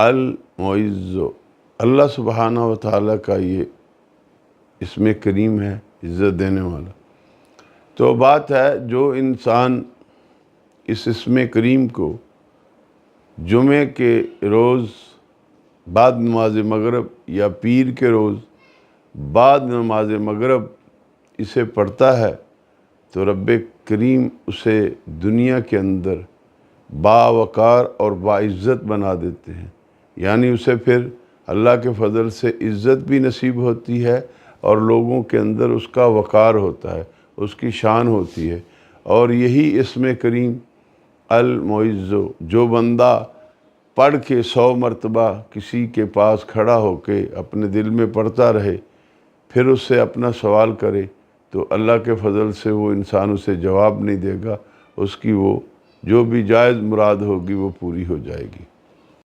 अल मुइज़्ज़ो, अल्लाह सुब्हानहु व तआला का ये इसमें करीम है, इज़्ज़त देने वाला। तो बात है जो इंसान इस इसमें करीम को जुमे के रोज़ बाद नमाज मगरिब या पीर के रोज़ बाद नमाज मगरिब इसे पढ़ता है तो रब्बे करीम उसे दुनिया के अंदर बावकार और बाइज़्ज़त बना देते हैं। यानी उसे फिर अल्लाह के फ़ज़ल से इज़्ज़त भी नसीब होती है और लोगों के अंदर उसका वक़ार होता है, उसकी शान होती है। और यही इसमें करीम अल मुइज़्ज़ो, जो बंदा पढ़ के 100 मरतबा किसी के पास खड़ा होके अपने दिल में पढ़ता रहे, फिर उससे अपना सवाल करे तो अल्लाह के फ़ज़ल से वो इंसान उसे जवाब नहीं देगा, उसकी वो जो भी जायज़ मुराद होगी वो पूरी हो जाएगी।